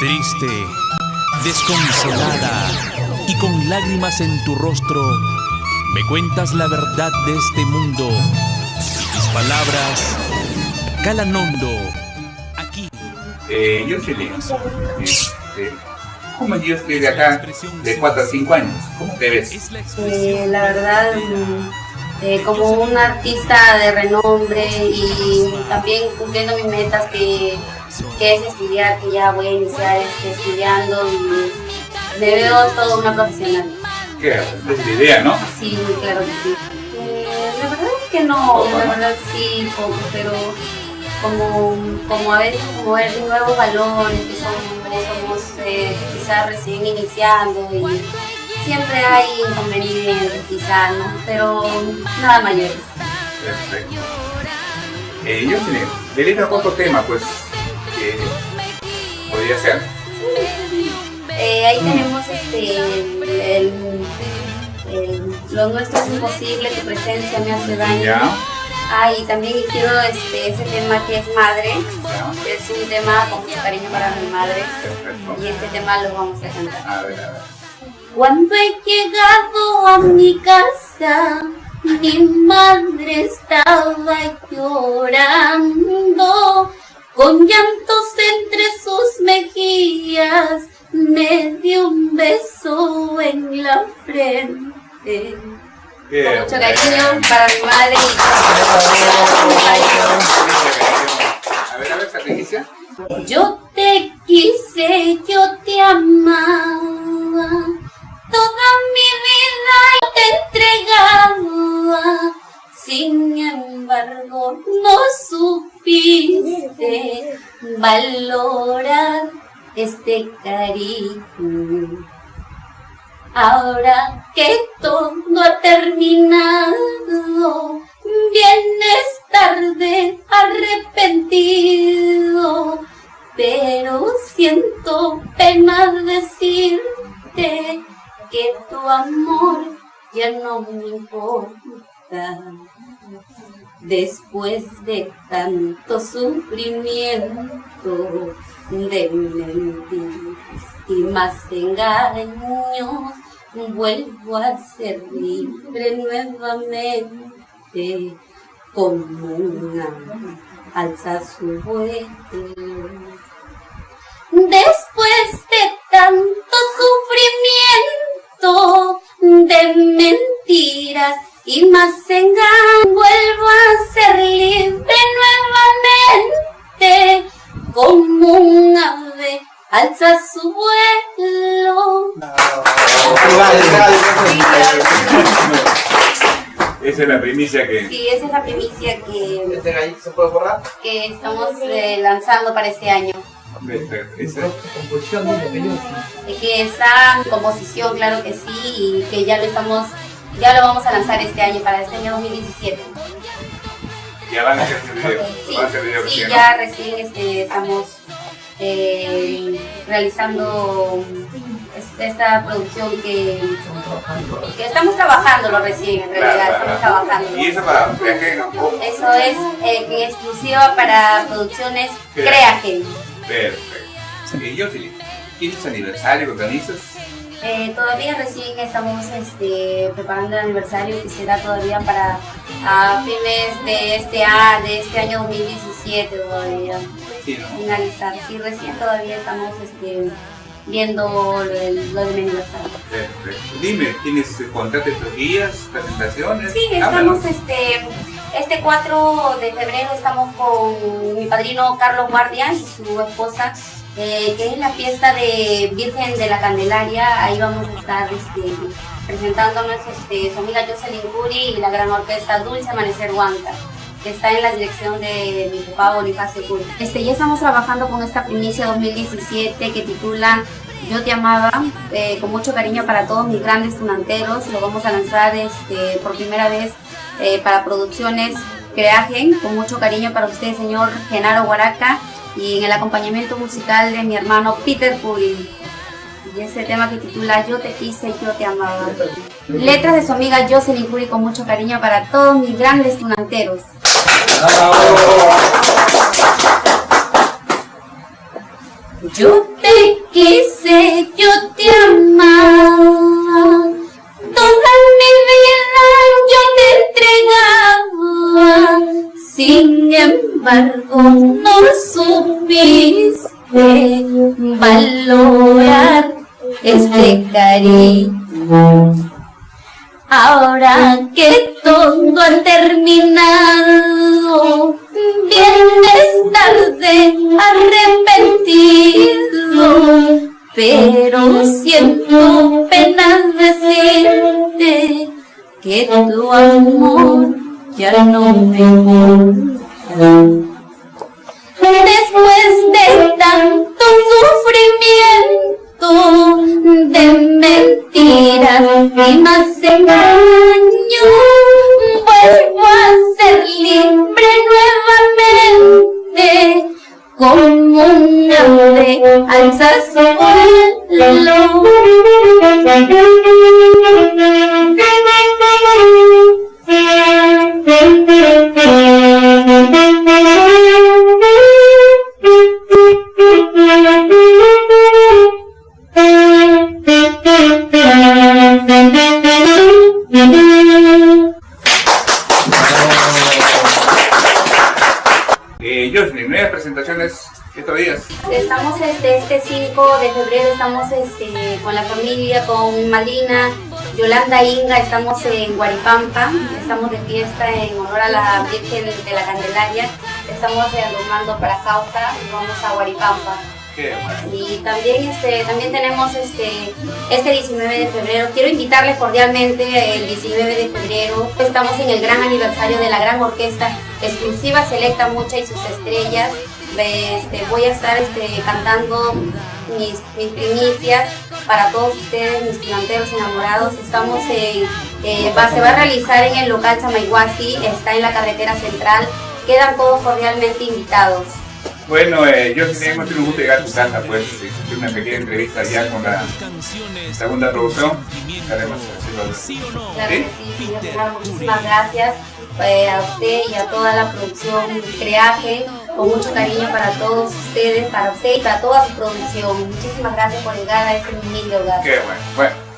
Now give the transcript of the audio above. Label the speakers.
Speaker 1: Triste, desconsolada y con lágrimas en tu rostro, me cuentas la verdad de este mundo. Mis palabras calan hondo aquí.
Speaker 2: Yo soy Leo. ¿Cómo yo estoy de acá de 4 a 5 años? ¿Cómo te ves?
Speaker 3: La verdad, como un artista de renombre y también cumpliendo mis metas que es estudiar, que ya voy a iniciar estudiando y me veo toda una profesional.
Speaker 2: ¿Qué? Es la idea, ¿no?
Speaker 3: Sí, claro que sí. La verdad es que no, la verdad sí, poco, pero como a veces como ver nuevos valores que somos quizás recién iniciando y siempre hay inconvenientes quizás, ¿no? Pero nada mayores.
Speaker 2: Perfecto. Yo le letra otro tema, pues, podría ser.
Speaker 3: Ahí tenemos lo nuestro es imposible, tu presencia me hace daño.
Speaker 2: Ya.
Speaker 3: Y también quiero ese tema que es madre, que es un tema con mucho cariño para mi madre.
Speaker 2: Perfecto.
Speaker 3: Y este tema lo vamos a cantar.
Speaker 2: A ver.
Speaker 3: Cuando he llegado a mi casa, mi madre estaba llorando, con llantos entre sus mejillas, me dio un beso en la frente. Con mucho cariño para mi madre
Speaker 2: A ver, Patricia.
Speaker 3: Yo te quise, yo te amaba, toda mi vida te entregaba, sin embargo no supiste valorar este cariño. Ahora que todo ha terminado, vienes tarde arrepentido, pero siento pena decirte que tu amor ya no me importa. Después de tanto sufrimiento, de mentiras y más engaños, vuelvo a ser libre nuevamente, como una alza su vuelo. Después de tanto sufrimiento, de mentiras y más engaños, vuelvo a ser libre nuevamente, como un ave alza su vuelo.
Speaker 2: Esa es la primicia que...
Speaker 3: Sí, esa es la primicia que
Speaker 4: ¿Este gallito se puede borrar?
Speaker 3: que estamos lanzando para este año.
Speaker 2: Esa.
Speaker 4: Composición, dime,
Speaker 3: Que esa composición, claro que sí, y que ya lo vamos a lanzar este año, para este año 2017.
Speaker 2: Ya van a hacer video.
Speaker 3: Sí,
Speaker 2: Van a hacer video
Speaker 3: sí,
Speaker 2: recién,
Speaker 3: ya
Speaker 2: ¿no?
Speaker 3: recién estamos realizando esta producción que estamos trabajándolo recién, en realidad, estamos trabajando.
Speaker 2: ¿Y eso para viaje?
Speaker 3: Eso es en exclusiva para producciones Creagen.
Speaker 2: Perfecto. Yo sí. ¿Tienes aniversario que organizas?
Speaker 3: Todavía recién estamos preparando el aniversario, que será todavía para fines de este año 2017 todavía.
Speaker 2: Sí, ¿no?
Speaker 3: Finalizar. Sí, recién todavía estamos viendo lo de mi aniversario.
Speaker 2: Perfecto. Dime, ¿tienes contratos estos días, presentaciones?
Speaker 3: Sí,
Speaker 2: Háblanos.
Speaker 3: estamos este 4 de febrero estamos con mi padrino Carlos Guardia y su esposa, que es la fiesta de Virgen de la Candelaria. Ahí vamos a estar presentándonos su amiga Jocelyn Curi y la gran orquesta Dulce Amanecer Huanca, que está en la dirección de mi papá Bonifacio Curi. Ya estamos trabajando con esta primicia 2017 que titula Yo te amaba, con mucho cariño para todos mis grandes tunanteros. Lo vamos a lanzar por primera vez para producciones Creagen, con mucho cariño para usted, señor Genaro Guaraca, y en el acompañamiento musical de mi hermano Peter Curi. Y ese tema que titula Yo te quise, yo te amaba. Letras de su amiga Jocelyn Curi, con mucho cariño para todos mis grandes tunanteros. Yo te quise, yo te amaba, toda mi vida yo te entregaba, sin embargo no supiste valorar este cariño. Ahora que todo ha terminado, vienes tarde arrepentido, pero siento pena decirte que tu amor ya no me importa. Después de tanto sufrimiento, de mentiras y más engaños, vuelvo a ser libre nuevamente, como un ave alza su vuelo.
Speaker 2: Josely, nuevas presentaciones estos días.
Speaker 3: Estamos este 5 de febrero, estamos con la familia, con mi madrina Yolanda Inga, estamos en Huaripampa, estamos de fiesta en honor a la Virgen de la Candelaria, estamos arrumando para Cauca y vamos a Huaripampa.
Speaker 2: Qué bueno.
Speaker 3: Y también, también tenemos este 19 de febrero, quiero invitarles cordialmente el 19 de febrero, estamos en el gran aniversario de la gran orquesta exclusiva Selecta Mucha y sus estrellas. Voy a estar cantando mis primicias para todos ustedes, mis pilanteros enamorados. Estamos se va a realizar en el local Chamaiguasi, está en la carretera central, quedan todos cordialmente invitados.
Speaker 2: Bueno, Josely, hemos tenido un gusto llegar a tu casa, pues, hacer una pequeña entrevista ya con la segunda producción. Estaremos haciendo.
Speaker 3: Claro que sí, señor Fernando, muchísimas gracias a usted y a toda la producción Creaje, con mucho cariño para todos ustedes, para usted y para toda su producción. Muchísimas gracias por llegar a este humilde hogar.
Speaker 2: Qué bueno. Bueno.